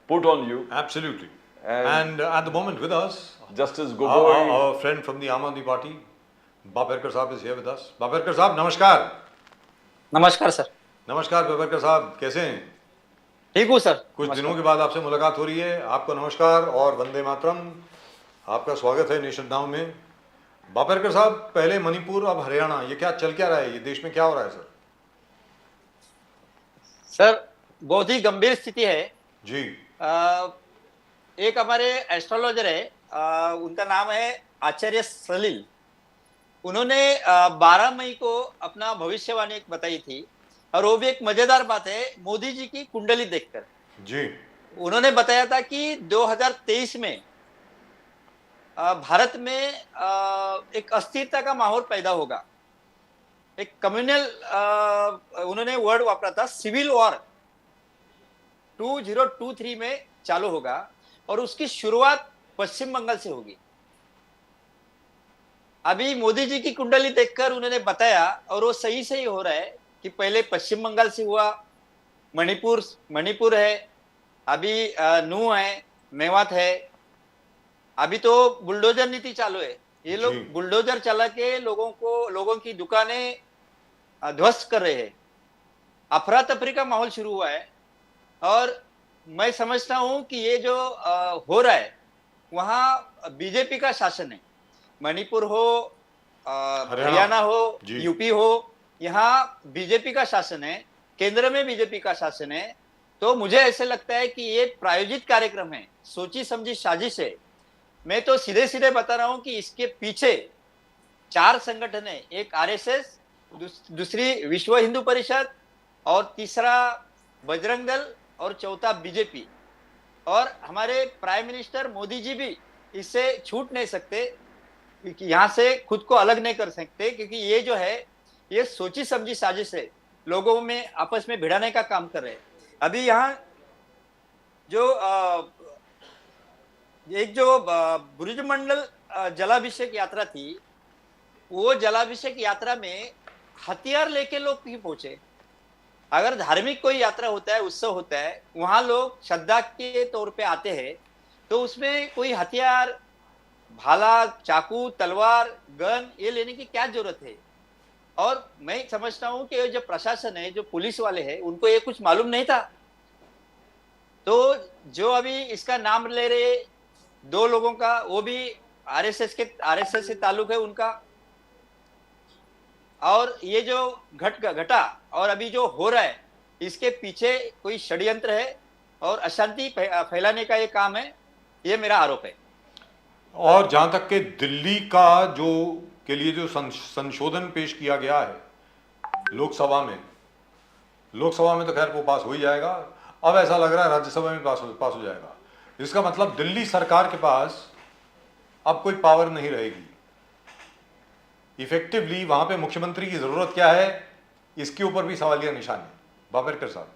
put on you. Absolutely. And And at the moment with us, Justice our, Gogoi, our friend from the Aam Aadmi Party, Baperkar Saab is here with us. Baperkar Saab, नमस्कार. नमस्कार sir. नमस्कार बापेरकर साहब, कैसे हैं? ठीक हूँ sir. कुछ नमस्कार। दिनों के बाद आपसे मुलाकात हो रही है। आपको नमस्कार और वंदे मातरम। आपका स्वागत है नेशन नाउ में। बापेरकर साहब, पहले मणिपुर, अब हरियाणा, ये क्या चल क्या रहा है? ये देश में क्या हो रहा है सर? सर बहुत ही गंभीर स्थिति है जी। एक हमारे एस्ट्रोलॉजर है, उनका नाम है आचार्य सलील। उन्होंने 12 मई को अपना भविष्यवाणी बताई थी, और वो भी एक मजेदार बात है, मोदी जी की कुंडली देखकर। जी। उन्होंने बताया था कि 2023 में भारत में एक अस्थिरता का माहौल पैदा होगा। एक कम्युनल, उन्होंने वर्ड वापरा था, सिविल वॉर 2023 में चालू होगा, और उसकी शुरुआत पश्चिम बंगाल से होगी। अभी मोदी जी की कुंडली देखकर उन्होंने बताया, और वो सही सही हो रहा है, कि पहले पश्चिम बंगाल से हुआ, मणिपुर है, अभी नू है, मेवात है, अभी तो बुलडोजर नीति चालू है। ये लोग बुलडोजर चला के लोगों की दुकानें ध्वस्त कर रहे हैं। अफरा तफरी का माहौल शुरू हुआ है, और मैं समझता हूं कि ये जो हो रहा है, वहां बीजेपी का शासन है। मणिपुर हो, हरियाणा हो, यूपी हो, यहाँ बीजेपी का शासन है, केंद्र में बीजेपी का शासन है। तो मुझे ऐसे लगता है कि ये प्रायोजित कार्यक्रम है, सोची समझी साजिश है। मैं तो सीधे सीधे बता रहा हूं कि इसके पीछे 4 संगठन है, एक आरएसएस, दूसरी विश्व हिंदू परिषद, और तीसरा बजरंग दल, और चौथा बीजेपी। और हमारे प्राइम मिनिस्टर मोदी जी भी इससे छूट नहीं सकते, क्योंकि यहाँ से खुद को अलग नहीं कर सकते, क्योंकि ये जो है, ये सोची समझी साजिश है, लोगों में आपस में भिड़ाने का काम कर रहे हैं। अभी यहाँ जो एक जो ब्रजमंडल जलाभिषेक यात्रा थी, वो जलाभिषेक यात्रा में हथियार लेके लोग नहीं पहुंचे। अगर धार्मिक कोई यात्रा होता है, उत्सव होता है, वहां लोग श्रद्धा के तौर पे आते हैं, तो उसमें कोई हथियार, भाला, चाकू, तलवार, गन ये लेने की क्या जरूरत है? और मैं समझता हूं कि जो प्रशासन है, जो पुलिस वाले हैं, उनको ये कुछ मालूम नहीं था। तो जो अभी इसका नाम ले रहे 2 लोगों का, वो भी आरएसएस से ताल्लुक है उनका। और ये जो घटा और अभी जो हो रहा है, इसके पीछे कोई षड्यंत्र है, और अशांति फैलाने का ये काम है, ये मेरा आरोप है। और जहां तक के दिल्ली का के लिए जो संशोधन पेश किया गया है लोकसभा में तो खैर वो पास हो ही जाएगा। अब ऐसा लग रहा है राज्यसभा में पास हो जाएगा। इसका मतलब दिल्ली सरकार के पास अब कोई पावर नहीं रहेगी। इफेक्टिवली वहां पे मुख्यमंत्री की जरूरत क्या है, इसके ऊपर भी सवालिया निशान है। बापेरकर साहब,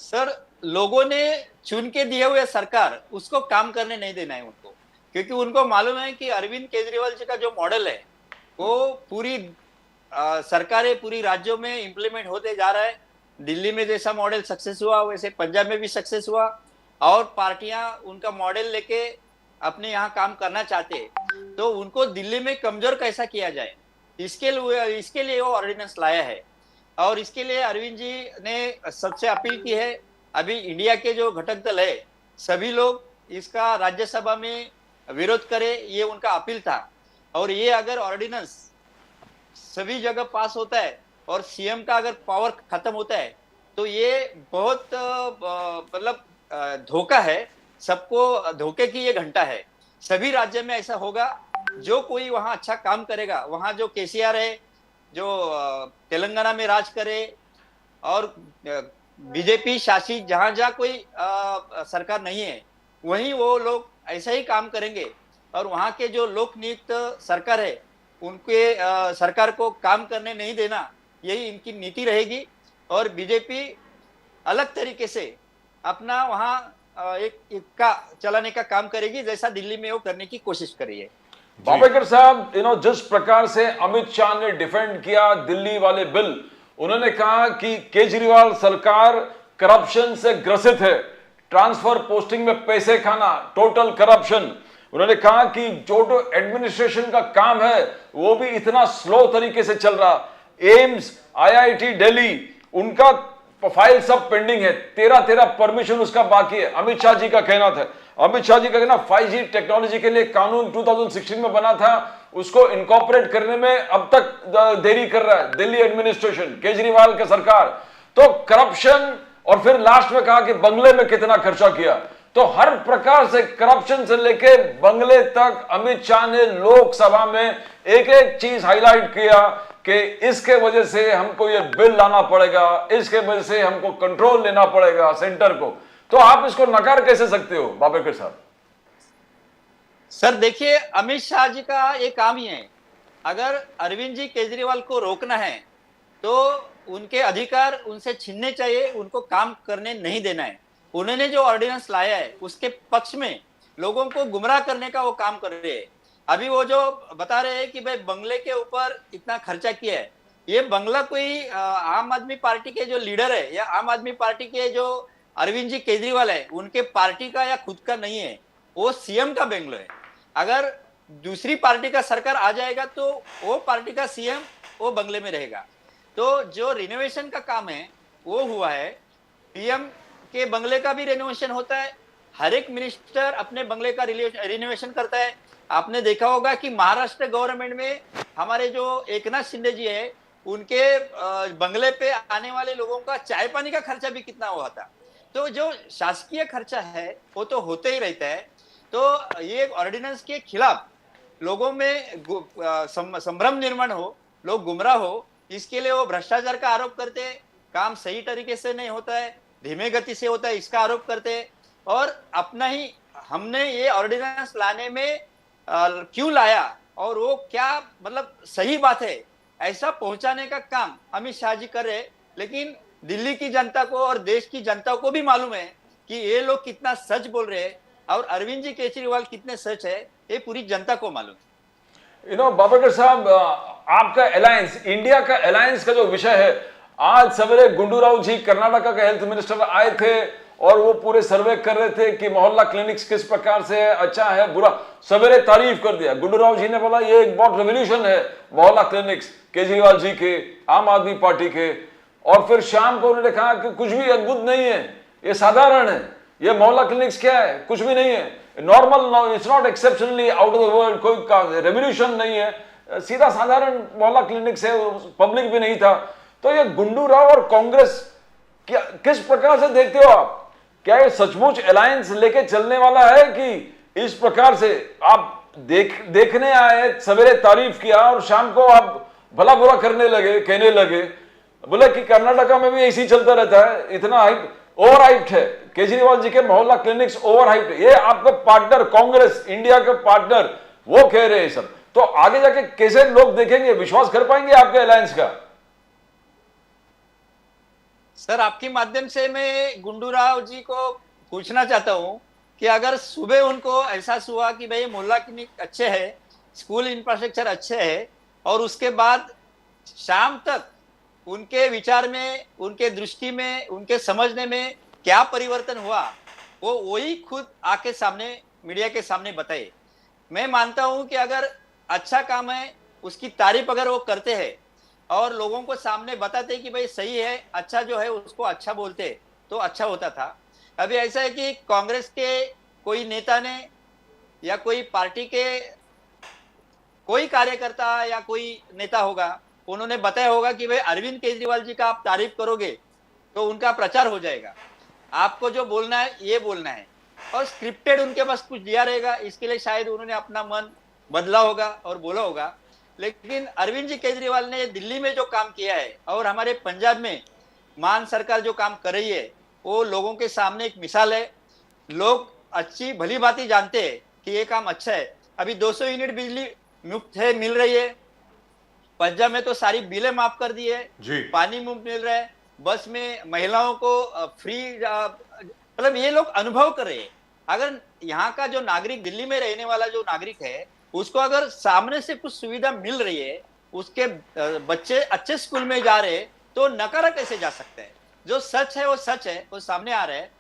सर लोगों ने चुन के दिए हुए सरकार, उसको काम करने नहीं देना है उनको, क्योंकि उनको मालूम है कि अरविंद केजरीवाल जी का जो मॉडल है, वो पूरी सरकारें पूरी राज्यों में इंप्लीमेंट होते जा रहा है। दिल्ली में जैसा मॉडल सक्सेस हुआ, वैसे पंजाब में भी सक्सेस हुआ, और पार्टियां उनका मॉडल लेके अपने यहाँ काम करना चाहते हैं। तो उनको दिल्ली में कमजोर कैसा किया जाए, इसके लिए वो ऑर्डिनेंस लाया है। और इसके लिए अरविंद जी ने सबसे अपील की है, अभी इंडिया के जो घटक दल है, सभी लोग इसका राज्यसभा में विरोध करे, ये उनका अपील था। और ये अगर ऑर्डिनेंस सभी जगह पास होता है, और सीएम का अगर पावर खत्म होता है, तो ये बहुत मतलब धोखा है, सबको धोखे की ये घंटा है। सभी राज्य में ऐसा होगा, जो कोई वहां अच्छा काम करेगा, वहां जो केसीआर है, जो तेलंगाना में राज करे, और बीजेपी शासित जहां जहां कोई सरकार नहीं है, वहीं वो लोग ऐसा ही काम करेंगे। और वहां के जो लोक नियुक्त सरकार है, उनके सरकार को काम करने नहीं देना, यही इनकी नीति रहेगी। और बीजेपी अलग तरीके से अपना वहां एक का चलाने का काम करेगी, जैसा दिल्ली में वो करने की कोशिश करी है। बापेकर साहब, जिस प्रकार से अमित शाह ने डिफेंड किया दिल्ली वाले बिल, उन्होंने कहा कि केजरीवाल सरकार करप्शन से ग्रसित है, ट्रांसफर पोस्टिंग में पैसे खाना, टोटल करप्शन। उन्होंने कहा कि जो एडमिनिस्ट्रेशन का काम है वो भी इतना स्लो तरीके से चल रहा। एम्स, आईआईटी दिल्ली, उनका फाइल सब पेंडिंग है, 13 परमिशन उसका बाकी है। अमित शाह जी का कहना था, अमित शाह जी का कहना 5G टेक्नोलॉजी के लिए कानून 2016 में बना था, उसको इनकॉर्पोरेट करने में अब तक देरी कर रहा है दिल्ली एडमिनिस्ट्रेशन, केजरीवाल की सरकार। तो करप्शन, और फिर लास्ट में कहा कि बंगले में कितना खर्चा किया। तो हर प्रकार से करप्शन से लेके बंगले तक अमित शाह ने लोकसभा में एक एक चीज हाईलाइट किया कि इसके वजह से हमको ये बिल लाना पड़ेगा, इसके वजह से हमको कंट्रोल लेना पड़ेगा सेंटर को। तो आप इसको नकार कैसे सकते हो बाबरकर साहब? सर देखिए, अमित शाह जी का ये काम ही है, अगर अरविंद जी केजरीवाल को रोकना है तो उनके अधिकार उनसे छीनने चाहिए, उनको काम करने नहीं देना है। उन्होंने जो ऑर्डिनेंस लाया है उसके पक्ष में लोगों को गुमराह करने का वो काम कर रहे हैं। अभी वो जो बता रहे हैं कि भाई बंगले के ऊपर इतना खर्चा किया है, ये बंगला कोई आम आदमी पार्टी के जो लीडर है या आम आदमी पार्टी के जो अरविंद जी केजरीवाल है उनके पार्टी का या खुद का नहीं है, वो सीएम का बंगलो है। अगर दूसरी पार्टी का सरकार आ जाएगा तो वो पार्टी का सीएम वो बंगले में रहेगा। तो जो रिनोवेशन का काम है वो हुआ है, पीएम के बंगले का भी रिनोवेशन होता है, हर एक मिनिस्टर अपने बंगले का रिनोवेशन करता है। आपने देखा होगा कि महाराष्ट्र गवर्नमेंट में हमारे जो एकनाथ शिंदे जी है उनके बंगले पे आने वाले लोगों का चाय पानी का खर्चा भी कितना हुआ था। तो जो शासकीय खर्चा है वो तो होते ही रहता है। तो ये ऑर्डिनेंस के खिलाफ लोगों में संभ्रम निर्माण हो, लोग गुमराह हो, इसके लिए वो भ्रष्टाचार का आरोप करते हैं, काम सही तरीके से नहीं होता है, धीमे गति से होता है, इसका आरोप करते हैं। और अपना ही हमने ये ऑर्डिनेंस लाने में क्यों लाया और वो क्या मतलब सही बात है, ऐसा पहुंचाने का काम अमित शाह जी कर रहे। लेकिन दिल्ली की जनता को और देश की जनता को भी मालूम है कि ये लोग कितना सच बोल रहे हैं और अरविंद जी केजरीवाल कितने सच है, ये पूरी जनता को मालूम है। बाबरकर साहब, आपका अलायंस, इंडिया का अलायंस का जो विषय है, आज सवेरे गुंडू राव जी कर्नाटका के हेल्थ मिनिस्टर आए थे और वो पूरे सर्वे कर रहे थे कि मोहल्ला क्लिनिक्स किस प्रकार से है, अच्छा है बुरा, सवेरे तारीफ कर दिया। गुंडू राव जी ने बोला ये एक बहुत रेवोल्यूशन है मोहल्ला क्लिनिक्स, केजरीवाल जी के, आम आदमी पार्टी के। और फिर शाम को उन्होंने कहा कि कुछ भी अद्भुत नहीं है, ये साधारण है, ये मोहल्ला क्लिनिक्स क्या है, कुछ भी नहीं है, normal, it's not exceptionally out of the world, कोई रेवोल्यूशन नहीं है, सीधा साधारण मोहल्ला क्लिनिक्स है, पब्लिक भी नहीं था। तो ये गुंडू राव और कांग्रेस क्या, किस प्रकार से देखते हो आप? क्या ये सचमुच अलायंस लेके चलने वाला है कि इस प्रकार से आप देखने आए, सवेरे तारीफ किया और शाम को आप भला बुरा करने लगे, कहने लगे, बोले कि कर्नाटका में भी ऐसी चलता रहता है, इतना हाइप, ओवर हाइप्ड है केजरीवाल जी के मोहल्ला क्लिनिक्स, ओवर हाइप्ड है। ये आपका पार्टनर कांग्रेस, इंडिया के पार्टनर, वो कह रहे हैं सब। तो आगे जाके कैसे लोग देखेंगे, विश्वास कर पाएंगे आपके अलायंस का? सर आपके माध्यम से मैं गुंडू राव जी को पूछना चाहता हूं कि अगर सुबह उनको एहसास हुआ कि भाई मोहल्ला क्लिनिक अच्छे है, स्कूल इंफ्रास्ट्रक्चर अच्छे है, और उसके बाद शाम तक उनके विचार में, उनके दृष्टि में, उनके समझने में क्या परिवर्तन हुआ, वो वही खुद आके सामने, मीडिया के सामने बताए। मैं मानता हूं कि अगर अच्छा काम है उसकी तारीफ अगर वो करते हैं और लोगों को सामने बताते कि भाई सही है, अच्छा जो है उसको अच्छा बोलते तो अच्छा होता था। अभी ऐसा है कि कांग्रेस के कोई नेता ने या कोई पार्टी के कोई कार्यकर्ता या कोई नेता होगा, उन्होंने बताया होगा कि भाई अरविंद केजरीवाल जी का आप तारीफ करोगे तो उनका प्रचार हो जाएगा, आपको जो बोलना है ये बोलना है, और स्क्रिप्टेड उनके पास कुछ दिया रहेगा, इसके लिए शायद उन्होंने अपना मन बदला होगा और बोला होगा। लेकिन अरविंद जी केजरीवाल ने दिल्ली में जो काम किया है और हमारे पंजाब में मान सरकार जो काम कर रही है, वो लोगों के सामने एक मिसाल है। लोग अच्छी भली बात जानते हैं कि ये काम अच्छा है। अभी 200 यूनिट बिजली मुफ्त है, मिल रही है, पंजाब में तो सारी बिलें माफ कर दी है, पानी मुफ्त मिल रहा है, बस में महिलाओं को फ्री, मतलब ये लोग अनुभव कर रहे हैं। अगर यहाँ का जो नागरिक, दिल्ली में रहने वाला जो नागरिक है, उसको अगर सामने से कुछ सुविधा मिल रही है, उसके बच्चे अच्छे स्कूल में जा रहे हैं, तो नकारा कैसे जा सकते हैं? जो सच है वो सच है, वो सामने आ रहा है।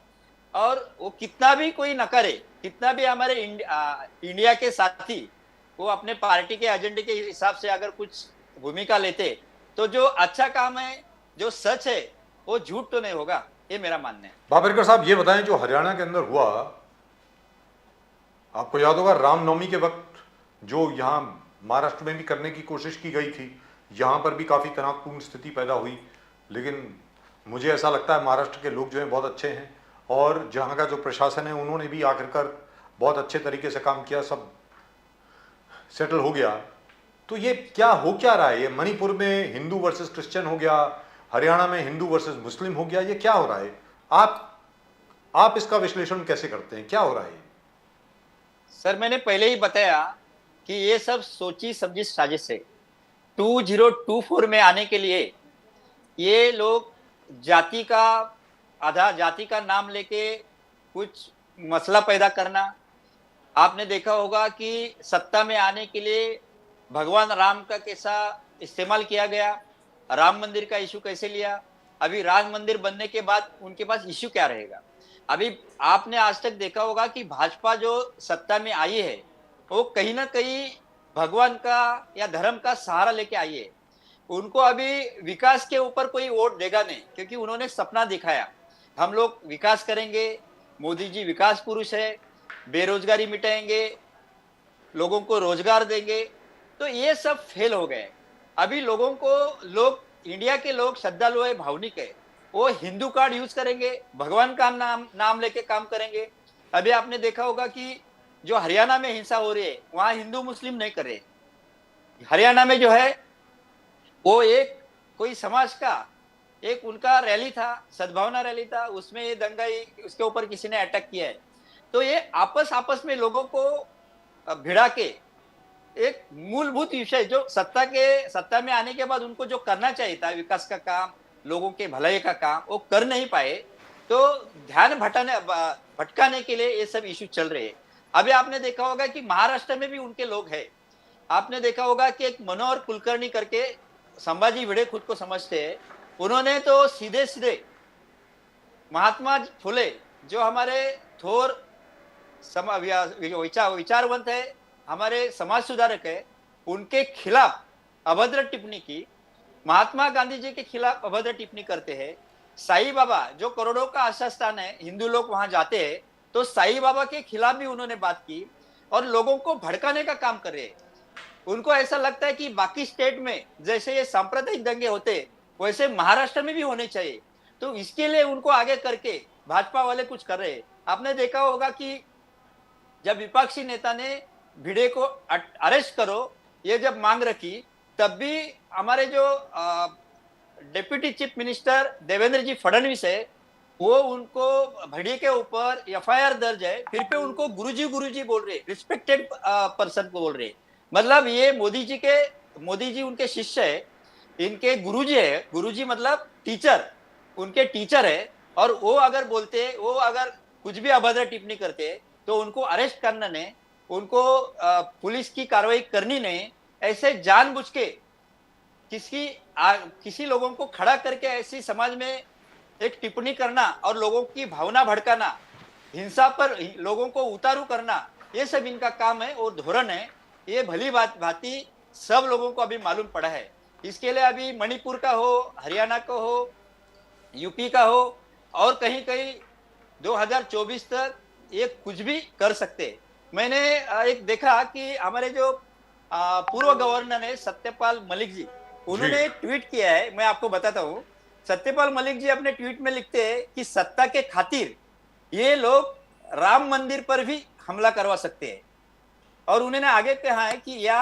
और वो कितना भी कोई न करे, कितना भी हमारे इंडिया के साथी वो अपने पार्टी के एजेंडे के हिसाब से अगर कुछ भूमिका लेते, तो जो अच्छा काम है, जो सच है, वो झूठ तो नहीं होगा, ये मेरा मानना है। बाबरकर साहब, ये बताएं, जो हरियाणा के अंदर हुआ, आपको याद होगा रामनवमी के वक्त जो यहाँ महाराष्ट्र में भी करने की कोशिश की गई थी, यहाँ पर भी काफी तनावपूर्ण स्थिति पैदा हुई, लेकिन मुझे ऐसा लगता है महाराष्ट्र के लोग जो हैं बहुत अच्छे हैं, और जहाँ का जो प्रशासन है उन्होंने भी आखिरकार बहुत अच्छे तरीके से काम किया, सब सेटल हो गया। तो ये क्या रहा है? ये मणिपुर में हिंदू वर्सेस क्रिश्चियन हो गया, हरियाणा में हिंदू वर्सेस मुस्लिम हो गया, ये क्या हो रहा है? आप इसका विश्लेषण कैसे करते हैं? क्या हो रहा है? सर, मैंने पहले ही बताया कि ये सब सोची समझी साजिश है। 2024 में आने के लिए ये लोग जाति का, आधा जाति का नाम लेके कुछ मसला पैदा करना। आपने देखा होगा कि सत्ता में आने के लिए भगवान राम का कैसा इस्तेमाल किया गया, राम मंदिर का इशू कैसे लिया। अभी राम मंदिर बनने के बाद उनके पास इशू क्या रहेगा? अभी आपने आज तक देखा होगा कि भाजपा जो सत्ता में आई है वो कहीं ना कहीं भगवान का या धर्म का सहारा लेके आई है। उनको अभी विकास के ऊपर कोई वोट देगा नहीं, क्योंकि उन्होंने सपना दिखाया, हम लोग विकास करेंगे, मोदी जी विकास पुरुष है, बेरोजगारी मिटाएंगे, लोगों को रोजगार देंगे। तो ये सब फेल हो गए। अभी लोगों को, इंडिया के लोग श्रद्धालु है, भावनिक है, वो हिंदू कार्ड यूज करेंगे, भगवान का नाम लेके काम करेंगे। अभी आपने देखा होगा कि जो हरियाणा में हिंसा हो रही है वहां हिंदू मुस्लिम नहीं कर रहे। हरियाणा में जो है वो एक कोई समाज का एक उनका रैली था, सद्भावना रैली था, उसमें ये दंगाई, उसके ऊपर किसी ने अटैक किया है। तो ये आपस में लोगों को भिड़ा के एक मूलभूत विषय जो सत्ता में आने के बाद उनको जो करना चाहिए था, विकास का काम, लोगों के भलाई का काम, वो कर नहीं पाए। तो ध्यान भटकाने के लिए ये सब इश्यू चल रहे हैं। अभी आपने देखा होगा कि महाराष्ट्र में भी उनके लोग हैं। आपने देखा होगा कि एक मनोहर कुलकर्णी करके, संभाजी भिड़े खुद को समझते हैं, उन्होंने तो सीधे महात्मा फुले जो हमारे थोर विचारवंत है, हमारे समाज सुधारक है, उनके खिलाफ अभद्र टिप्पणी की। महात्मा गांधी जी के खिलाफ अभद्र टिप्पणी करते हैं। साईं बाबा जो करोड़ों का आस्था स्थान है, हिंदू लोग वहां जाते हैं, तो साईं बाबा के खिलाफ भी उन्होंने बात की और लोगों को भड़काने का काम कर रहे हैं। उनको ऐसा लगता है कि बाकी स्टेट में जैसे ये सांप्रदायिक दंगे होते वैसे महाराष्ट्र में भी होने चाहिए, तो इसके लिए उनको आगे करके भाजपा वाले कुछ कर रहे हैं। आपने देखा होगा कि जब विपक्षी नेता ने भिड़े को अरेस्ट करो ये जब मांग रखी, तब भी हमारे जो डिप्टी चीफ मिनिस्टर देवेंद्र जी फडणवीस है, वो उनको भिड़े के ऊपर एफआईआर दर्ज है, फिर पे उनको गुरुजी बोल रहे, रिस्पेक्टेड पर्सन को बोल रहे। मतलब ये मोदी जी उनके शिष्य है, इनके गुरुजी है, गुरुजी मतलब टीचर, उनके टीचर है, और वो अगर बोलते, वो अगर कुछ भी अभद्र टिप्पणी करते तो उनको अरेस्ट करना नहीं, उनको पुलिस की कार्रवाई करनी नहीं। ऐसे जानबूझ के किसी लोगों को खड़ा करके ऐसी समाज में एक टिप्पणी करना और लोगों की भावना भड़काना, हिंसा पर लोगों को उतारू करना, ये सब इनका काम है और धोरण है। ये भली भांति सब लोगों को अभी मालूम पड़ा है। इसके लिए अभी मणिपुर का हो, हरियाणा का हो, यूपी का हो, और कहीं 2024 तक ये कुछ भी कर सकते। मैंने एक देखा कि हमारे जो पूर्व गवर्नर है सत्यपाल मलिक जी, उन्होंने ट्वीट किया है, मैं आपको बताता हूँ। सत्यपाल मलिक जी अपने ट्वीट में लिखते हैं कि सत्ता के खातिर ये लोग राम मंदिर पर भी हमला करवा सकते हैं, और उन्होंने आगे कहा है कि या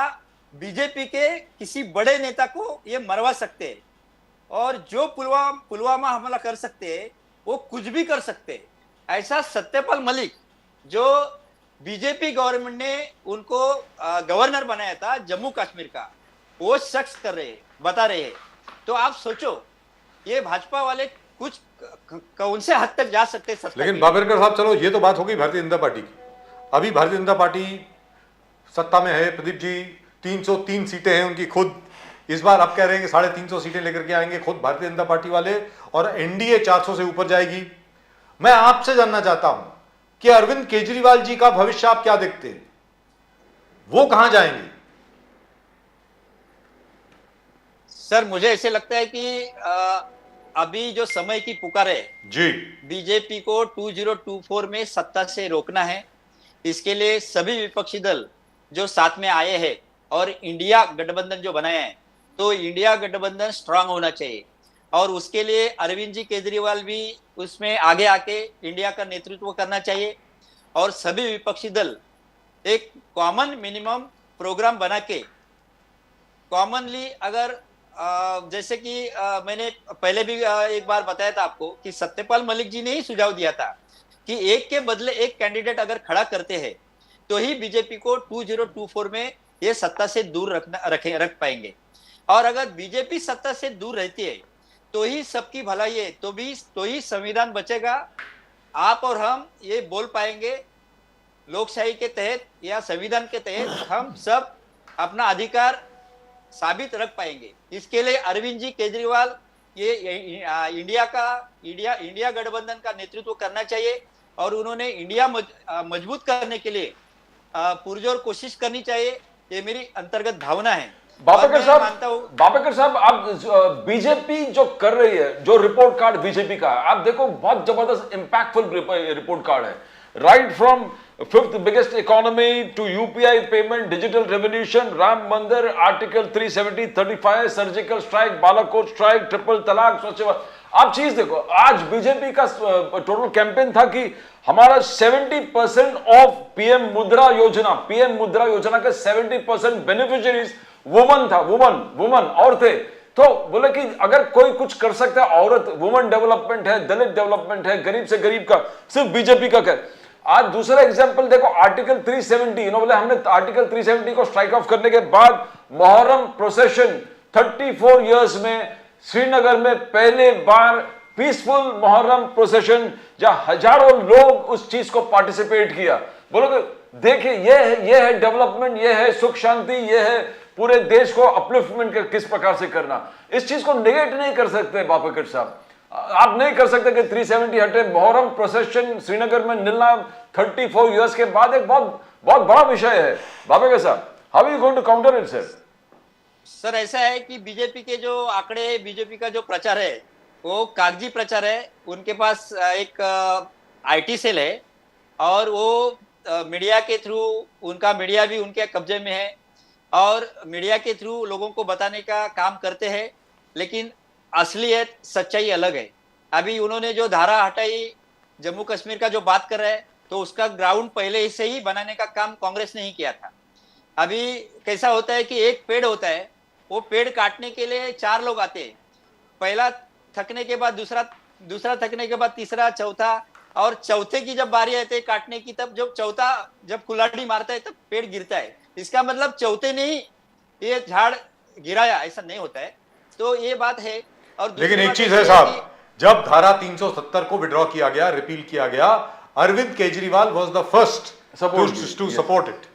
बीजेपी के किसी बड़े नेता को ये मरवा सकते हैं, और जो पुलवामा हमला कर सकते हैं वो कुछ भी कर सकते हैं। ऐसा सत्यपाल मलिक जो बीजेपी गवर्नमेंट ने उनको गवर्नर बनाया था जम्मू कश्मीर का, वो शख्स कर रहे हैं, बता रहे हैं। तो आप सोचो ये भाजपा वाले कुछ कौन से हद तक जा सकते हैं। लेकिन बाबरकर साहब, चलो ये तो बात हो गई भारतीय जनता पार्टी की। अभी भारतीय जनता पार्टी सत्ता में है, प्रदीप जी, 303 सीटें हैं उनकी खुद, इस बार आप कह रहे हैं कि 350 सीटें लेकर के आएंगे खुद भारतीय जनता पार्टी वाले और एनडीए 400 से ऊपर जाएगी। मैं आपसे जानना चाहता हूं कि अरविंद केजरीवाल जी का भविष्य आप क्या देखते हैं, वो कहां जाएंगे? सर मुझे ऐसे लगता है कि अभी जो समय की पुकार है जी, बीजेपी को 2024 में सत्ता से रोकना है। इसके लिए सभी विपक्षी दल जो साथ में आए हैं और इंडिया गठबंधन जो बनाया है, तो इंडिया गठबंधन स्ट्रांग होना चाहिए और उसके लिए अरविंद जी केजरीवाल भी उसमें आगे आके इंडिया का नेतृत्व करना चाहिए और सभी विपक्षी दल एक कॉमन मिनिमम प्रोग्राम बना के कॉमनली अगर जैसे कि मैंने पहले भी एक बार बताया था आपको कि सत्यपाल मलिक जी ने ही सुझाव दिया था कि एक के बदले एक कैंडिडेट अगर खड़ा करते हैं तो ही बीजेपी को 2024 में ये सत्ता से दूर रख पाएंगे। और अगर बीजेपी सत्ता से दूर रहती है तो ही सबकी भलाई है, तो ही संविधान बचेगा। आप और हम ये बोल पाएंगे लोकशाही के तहत या संविधान के तहत हम सब अपना अधिकार साबित रख पाएंगे। इसके लिए अरविंद जी केजरीवाल ये इंडिया गठबंधन का नेतृत्व करना चाहिए और उन्होंने इंडिया मजबूत करने के लिए पुरजोर कोशिश करनी चाहिए। ये मेरी अंतर्गत भावना है। बापेकर साहब, आप बीजेपी जो कर रही है, जो रिपोर्ट कार्ड बीजेपी का है, आप देखो बहुत जबरदस्त इंपैक्टफुल रिपोर्ट कार्ड है। Right from fifth biggest economy to UPI payment, digital revolution, Ram Mandir, article 370, 35, surgical strike, Balakot strike, triple talaq, Swachh Bharat. आप चीज देखो, आज बीजेपी का टोटल कैंपेन था कि हमारा 70% ऑफ पीएम मुद्रा योजना के 70% बेनिफिशियरीज वुमन था, वुमन और थे। तो बोले कि अगर कोई कुछ कर सकता है, औरत, वुमन डेवलपमेंट है, दलित डेवलपमेंट है, गरीब से गरीब का सिर्फ बीजेपी का कर। आज दूसरा एग्जांपल देखो, आर्टिकल 370, बोले हमने आर्टिकल 370 को स्ट्राइक ऑफ करने के बाद मोहर्रम प्रोसेशन 34 इयर्स में श्रीनगर में पहले बार पीसफुल मोहर्रम प्रोसेशन, जहां हजारों लोग उस चीज को पार्टिसिपेट किया। बोलोगे देखिए ये है डेवलपमेंट, ये है सुख शांति, ये है पूरे देश को अपलिफ्टमेंट किस प्रकार से करना। इस चीज को नेगेट नहीं कर सकते बापेकर साहब, आप नहीं कर सकते कि 370 हटे। मोहर्रम प्रोसेशन श्रीनगर में निलना 34 इयर्स के बाद एक बहुत बड़ा विषय है। बापेकर साहब, how you going to counter it sir? Sir ऐसा है कि बीजेपी के जो आंकड़े, बीजेपी का जो प्रचार है वो कागजी प्रचार है। उनके पास एक आईटी सेल है और वो मीडिया के थ्रू, उनका मीडिया भी उनके कब्जे में है और मीडिया के थ्रू लोगों को बताने का काम करते हैं, लेकिन असलियत सच्चाई अलग है। अभी उन्होंने जो धारा हटाई जम्मू कश्मीर का जो बात कर रहे हैं, तो उसका ग्राउंड पहले से ही बनाने का काम कांग्रेस ने ही किया था। अभी कैसा होता है कि एक पेड़ होता है, वो पेड़ काटने के लिए 4 लोग आते हैं, पहला थकने के बाद दूसरा थकने के बाद तीसरा, चौथा, और चौथे की जब बारी आती है काटने की, तब जब कुल्हाड़ी मारता है तब पेड़ गिरता है। इसका मतलब चौथे ने ही ये झाड़ गिराया, ऐसा नहीं होता है। तो ये बात है। और लेकिन एक चीज है साहब, जब धारा 370 को विड्रॉ किया गया, रिपील किया गया, Arvind Kejriwal was the first to support it.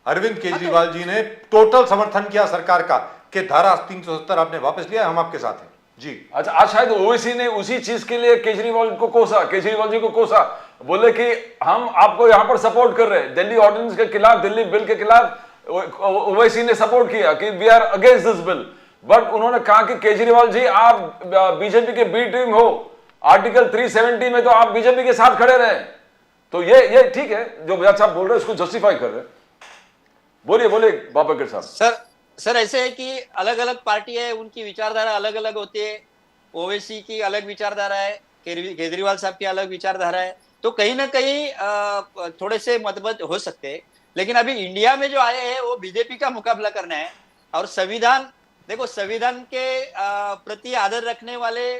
Arvind Kejriwal ji ने टोटल समर्थन किया सरकार का कि धारा 370 आपने वापस लिया, हम आपके साथ हैं जी। अच्छा, आज शायद ओवैसी ने उसी चीज के लिए केजरीवाल जी को कोसा, बोले कि हम आपको यहां पर सपोर्ट कर रहे हैं, दिल्ली ऑर्डिनेंस के खिलाफ, दिल्ली बिल के खिलाफ ओवैसी ने सपोर्ट किया कि we are against this bill. But उन्होंने कहा कि केजरीवाल जी आप बीजेपी के बी टीम हो, आर्टिकल 370 में तो आप बीजेपी के साथ खड़े रहे। तो ये ठीक है जो बजाज साहब बोल रहे हैं, उसको जस्टिफाई कर रहे हैं। बोलिए बापेकर साहब। सर ऐसे है कि अलग अलग पार्टी है, उनकी विचारधारा अलग अलग होती है। ओवैसी की अलग विचारधारा है, केजरीवाल साहब की अलग विचारधारा है, तो कहीं ना कहीं थोड़े से मतभेद हो सकते हैं। लेकिन अभी इंडिया में जो आए हैं वो बीजेपी का मुकाबला करना है। और संविधान देखो, संविधान के प्रति आदर रखने वाले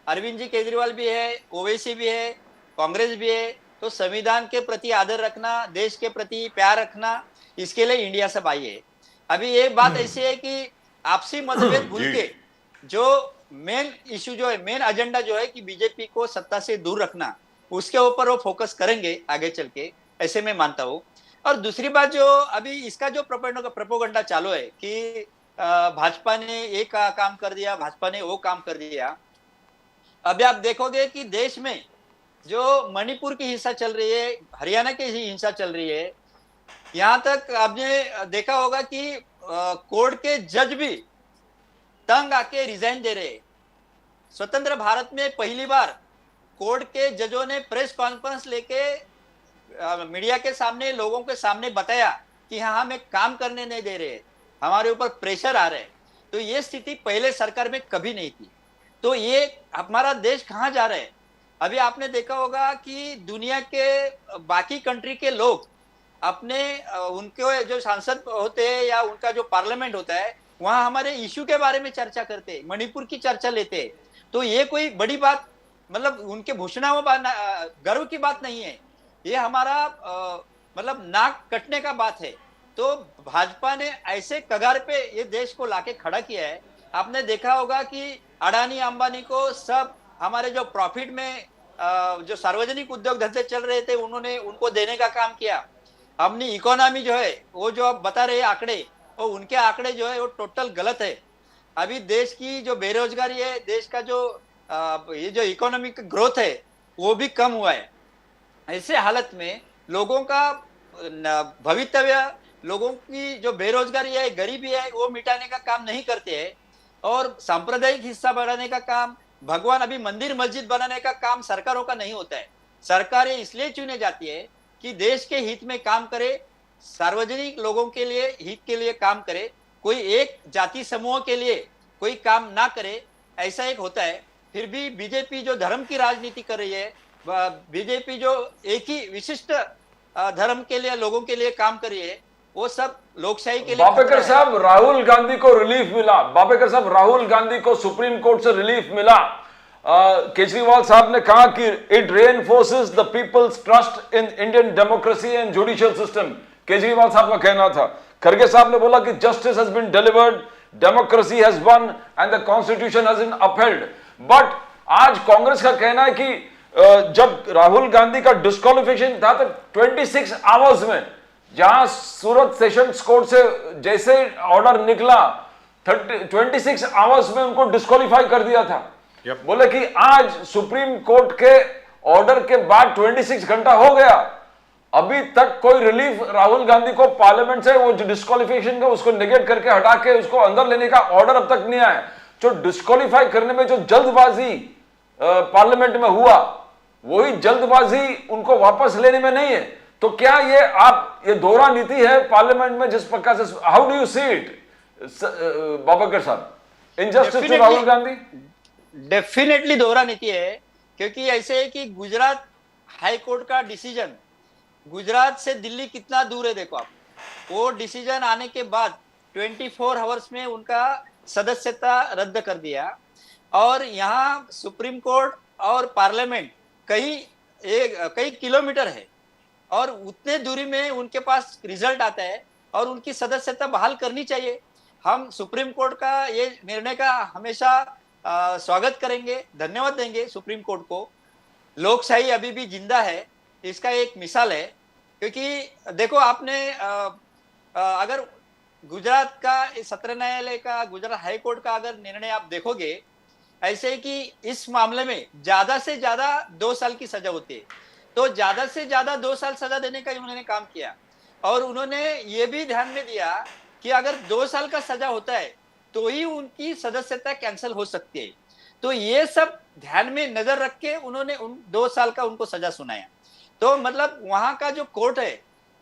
अरविंद जी केजरीवाल भी है, ओवैसी भी है, कांग्रेस भी है। तो संविधान के प्रति आदर रखना, देश के प्रति प्यार रखना, इसके लिए इंडिया सब आई है। अभी एक बात ऐसी है कि आपसी मतभेद भूल के जो मेन इशू जो है, मेन एजेंडा जो है कि बीजेपी को सत्ता से दूर रखना, उसके ऊपर वो फोकस करेंगे आगे चल के, ऐसे मैं मानता हूँ। और दूसरी बात, जो अभी इसका जो प्रोपेगेंडा चालू है कि भाजपा ने ये काम कर दिया, भाजपा ने वो काम कर दिया। अभी आप देखोगे कि देश में जो मणिपुर की हिंसा चल रही है, हरियाणा की हिंसा चल रही है, यहाँ तक आपने देखा होगा कि कोर्ट के जज भी तंग आके रिजाइन दे रहे हैं। स्वतंत्र भारत में पहली बार कोर्ट के जजों ने प्रेस कॉन्फ्रेंस लेके मीडिया के सामने, लोगों के सामने बताया कि हाँ, हमें काम करने नहीं दे रहे, हमारे ऊपर प्रेशर आ रहे हैं। तो ये स्थिति पहले सरकार में कभी नहीं थी। तो ये हमारा देश कहाँ जा रहा है? अभी आपने देखा होगा कि दुनिया के बाकी कंट्री के लोग अपने उनके जो सांसद होते हैं या उनका जो पार्लियामेंट होता है, वहां हमारे इश्यू के बारे में चर्चा करते हैं, मणिपुर की चर्चा लेते हैं। तो ये कोई बड़ी बात, मतलब उनके भूषणा गर्व की बात नहीं है, ये हमारा मतलब नाक कटने का बात है। तो भाजपा ने ऐसे कगार पे ये देश को लाके खड़ा किया है। आपने देखा होगा कि अडानी अंबानी को सब हमारे जो प्रॉफिट में जो सार्वजनिक उद्योग धंधे चल रहे थे, उन्होंने उनको देने का काम किया। अपनी इकोनॉमी जो है, वो जो आप बता रहे आंकड़े, वो उनके आंकड़े जो है वो टोटल गलत है। अभी देश की जो बेरोजगारी है, देश का जो ये जो इकोनॉमिक ग्रोथ है, वो भी कम हुआ है। ऐसे हालत में लोगों का भवितव्य, लोगों की जो बेरोजगारी है, गरीबी है, वो मिटाने का काम नहीं करते हैं। और सांप्रदायिक हिस्सा बढ़ाने का काम, भगवान अभी मंदिर मस्जिद बनाने का काम सरकारों का नहीं होता है। सरकारें इसलिए चुने जाती है कि देश के हित में काम करे, सार्वजनिक लोगों के लिए हित के लिए काम करे, कोई एक जाति समूह के लिए कोई काम ना करे, ऐसा एक होता है। फिर भी बीजेपी जो धर्म की राजनीति कर रही है, बीजेपी जो एक ही विशिष्ट धर्म के लिए, लोगों के लिए काम कर रही है, वो सब लोकशाही के लिए। बापेकर साहब, राहुल गांधी को रिलीफ मिला। बापेकर साहब, राहुल गांधी को सुप्रीम कोर्ट से रिलीफ मिला। केजरीवाल साहब ने कहा कि it reinforces the people's trust in Indian democracy and judicial system. Kejriwal साहब का कहना था। खड़गे साहब ने बोला कि justice has been delivered, democracy has won and the constitution has been upheld. But आज कांग्रेस का कहना है कि जब राहुल गांधी का डिस्क्वालिफिकेशन था तो 26 आवर्स में, जहां सूरत सेशंस कोर्ट से जैसे ऑर्डर निकला, 26 आवर्स में उनको डिस्क्वालीफाई कर दिया था। बोले कि आज सुप्रीम कोर्ट के ऑर्डर के बाद 26 घंटा हो गया, अभी तक कोई रिलीफ राहुल गांधी को पार्लियामेंट से, वो जो डिस्क्वालिफिकेशन का उसको नेगेट करके हटा के उसको अंदर लेने का ऑर्डर अब तक नहीं आया। जो डिस्क्वालीफाई करने में जो जल्दबाजी पार्लियामेंट में हुआ, वही जल्दबाजी उनको वापस लेने में नहीं है। तो क्या ये दोहरा नीति है पार्लियामेंट में, जिस प्रकार से, how do you see it बाबकर साहब, injustice to Rahul Gandhi? Definitely दोहरा नीति है, क्योंकि ऐसे है कि गुजरात हाई कोर्ट का डिसीजन, गुजरात से दिल्ली कितना दूर है देखो आप, वो डिसीजन आने के बाद 24 आवर्स में उनका सदस्यता रद्द कर दिया। और यहाँ सुप्रीम कोर्ट और पार्लियामेंट कई किलोमीटर है, और उतने दूरी में उनके पास रिजल्ट आता है, और उनकी सदस्यता बहाल करनी चाहिए। हम सुप्रीम कोर्ट का ये निर्णय का हमेशा स्वागत करेंगे, धन्यवाद देंगे सुप्रीम कोर्ट को। लोकशाही अभी भी जिंदा है, इसका एक मिसाल है। क्योंकि देखो आपने अगर गुजरात का सत्र न्यायालय का, गुजरात हाई कोर्ट का अगर निर्णय आप देखोगे, ऐसे कि इस मामले में ज्यादा से ज्यादा 2 साल की सजा होती है, तो ज्यादा से ज्यादा 2 साल सजा देने का उन्होंने काम किया। और उन्होंने ये भी ध्यान में दिया कि अगर 2 साल का सजा होता है तो ही उनकी सदस्यता कैंसिल हो सकती है। तो ये सब ध्यान में नजर रख के उन्होंने 2 साल का उनको सजा सुनाया। तो मतलब वहां का जो कोर्ट है,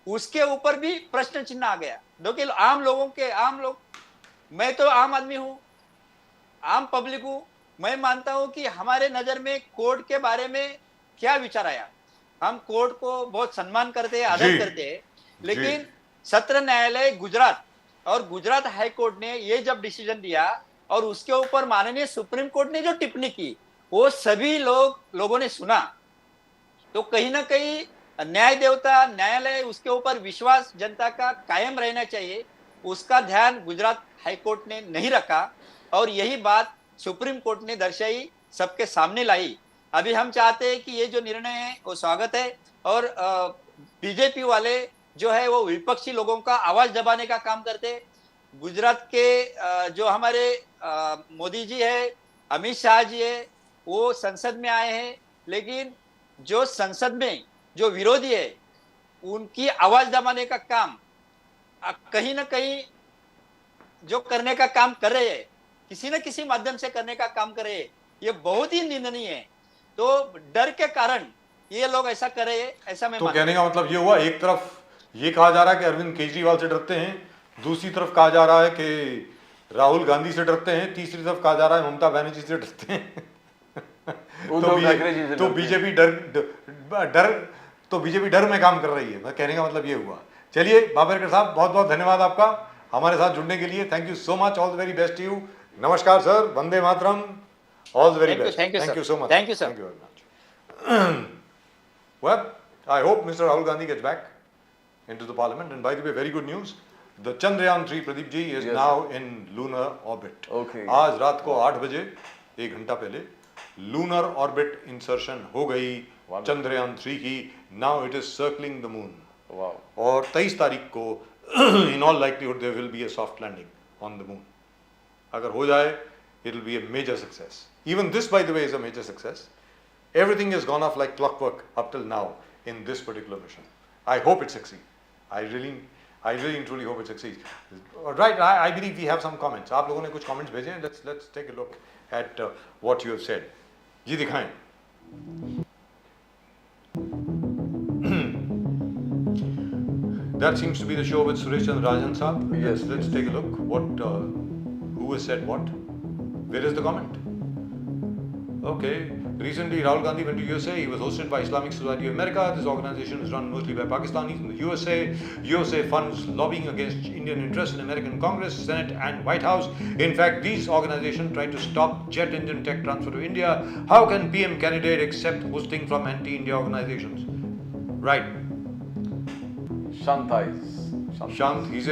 उसके ऊपर भी प्रश्न चिन्ह आ गया। क्योंकि आम लोग, मैं तो आम आदमी हूं, आम पब्लिक हूं, मैं मानता हूं कि हमारे नजर में कोर्ट के बारे में क्या विचार आया। हम कोर्ट को बहुत सम्मान करते हैं, आदर करते हैं, लेकिन सत्र न्यायालय गुजरात और गुजरात हाई कोर्ट ने ये जब डिसीजन दिया, और उसके ऊपर माननीय सुप्रीम कोर्ट ने जो टिप्पणी की, वो सभी लोगों ने सुना। तो कहीं ना कहीं न्याय देवता, न्यायालय, उसके ऊपर विश्वास जनता का कायम रहना चाहिए, उसका ध्यान गुजरात हाई कोर्ट ने नहीं रखा। और यही बात सुप्रीम कोर्ट ने दर्शाई, सबके सामने लाई। अभी हम चाहते हैं कि ये जो निर्णय है वो स्वागत है, और बीजेपी वाले जो है वो विपक्षी लोगों का आवाज दबाने का काम करते हैं। गुजरात के जो हमारे मोदी जी है, अमित शाह जी है, वो संसद में आए हैं, लेकिन जो संसद में जो विरोधी है उनकी आवाज दबाने का काम कहीं ना कहीं जो करने का काम कर रहे हैं, किसी न किसी माध्यम से करने का काम कर रहे हैं, ये बहुत ही निंदनीय है। तो डर के कारण ये लोग ऐसा कर रहे हैं, ऐसा मैं तो मानता हूं। कहने का मतलब ये हुआ, एक तरफ ये कहा जा रहा है कि अरविंद केजरीवाल से डरते हैं, दूसरी तरफ कहा जा रहा है कि राहुल गांधी से डरते हैं, तीसरी तरफ कहा जा रहा है ममता बनर्जी से डरते हैं। उद्धव ठाकरे जी से तो डरते बीजेपी डर में काम कर रही है। मैं कहने का मतलब ये हुआ। चलिए बाबरकर साहब, बहुत बहुत धन्यवाद आपका हमारे साथ जुड़ने के लिए। Thank you so much, all the very best to you. नमस्कार sir, Vande Mataram, all the very best. Thank you, thank you sir. So much, Thank you, sir. Thank you very much. Well, I hope Mr. Rahul Gandhi gets back into the parliament. And by the way, very good news. The Chandrayaan 3 Pradeep ji is Yes, now in lunar orbit. Okay. आज रात को 8 बजे, 1 घंटा पहले lunar orbit insertion हो गई Wonderful. Chandrayaan 3 की. Now it is circling the moon. Wow. और 23 तारीख को in all likelihood there will be a soft landing on the moon. अगर हो जाए, it will be a major success. Even this, by the way, is a major success. Everything has gone off like clockwork up till now in this particular mission. I hope it succeeds. I really and truly hope it succeeds. Right, I believe we have some comments. आप लोगों ने कुछ comments भेजे हैं. Let's take a look at what you have said. जी दिखाएं. That seems to be the show with Suresh Chandra Rajan Saab. Yes, Let's take a look. What? Who has said what? Where is the comment? Okay. Recently, Rahul Gandhi went to USA. He was hosted by Islamic Society of America. This organization is run mostly by Pakistanis in the USA. USA funds lobbying against Indian interests in American Congress, Senate, and White House. In fact, these organizations tried to stop jet engine tech transfer to India. How can PM candidate accept hosting from anti-India organizations? Right. Shantais. Shantize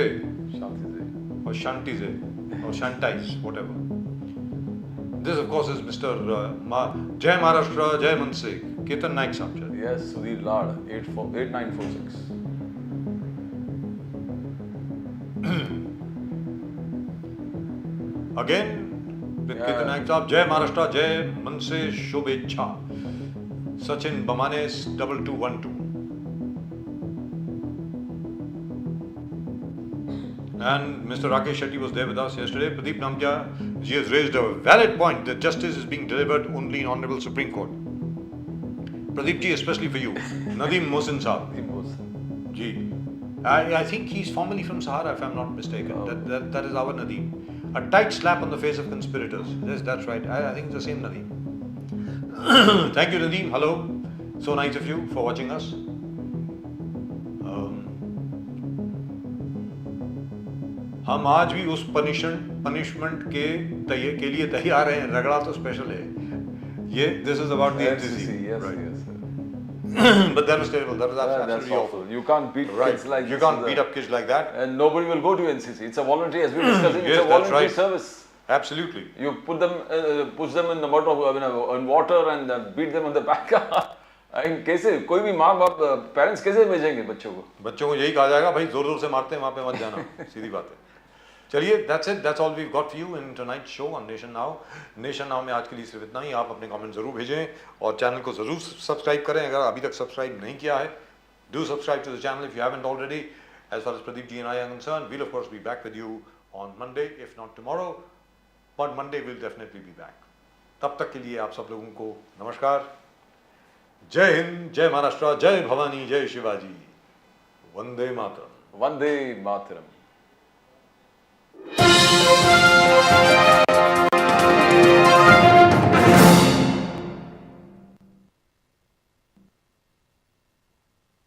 Shantize. or Shantize or Shantais, whatever. This, of course, is Mr. Jai Maharashtra, Jai Manse, Ketan Naik Samchar. Yes, Sudhir Lad, 8946. Again, with Yeah. Ketan Naik Saab, Jai Maharashtra, Jai Manse, Shobhecha. Sachin Bamanes, 2212. And Mr. Rakesh Shetty was there with us yesterday. Pradeep Nambiar, he has raised a valid point that justice is being delivered only in Honorable Supreme Court. Pradeep ji, especially for you. Nadeem Mohsin Saab. Ji. I think he's formerly from Sahara, if I'm not mistaken. Oh. That is our Nadeem. A tight slap on the face of conspirators. Yes, that's right. I think it's the same Nadeem. Thank you, Nadeem. Hello. So nice of you for watching us. हम आज भी उस punishment के लिए तैयार हैं. रगड़ा तो स्पेशल है. ये this is about the NCC. Yes, Right. yes. But that was terrible. That was That's absolutely awful. You can't beat Right. kids like You this. can't beat up kids like that. And nobody will go to NCC. It's a voluntary, as we were discussing, Yes, it's a that's voluntary right. service. Absolutely. You push them in the in water and beat them on the back. कैसे कोई भी माँ बाप parents कैसे भेजेंगे बच्चों को? बच्चों को यही कहा जाएगा, भाई जोर जोर से मारते हैं वहां पे मत जाना. सीधी बात है. चलिए, that's it. That's all we've got for you in tonight's show on Nation Now. Nation Now में आज के लिए सिर्फ इतना ही. आप अपने कमेंट जरूर भेजें और चैनल को जरूर सब्सक्राइब करें अगर अभी तक सब्सक्राइब नहीं किया है. Do subscribe to the channel if you haven't already. As far as Pradeep ji and I are concerned, we'll of course be back with you on Monday, if not tomorrow. But Monday we'll definitely be back. तब तक के लिए आप सब लोगों को नमस्कार. जय हिंद, जय महाराष्ट्र, जय भवानी, जय शिवाजी. वंदे मातरम. Vande Mataram.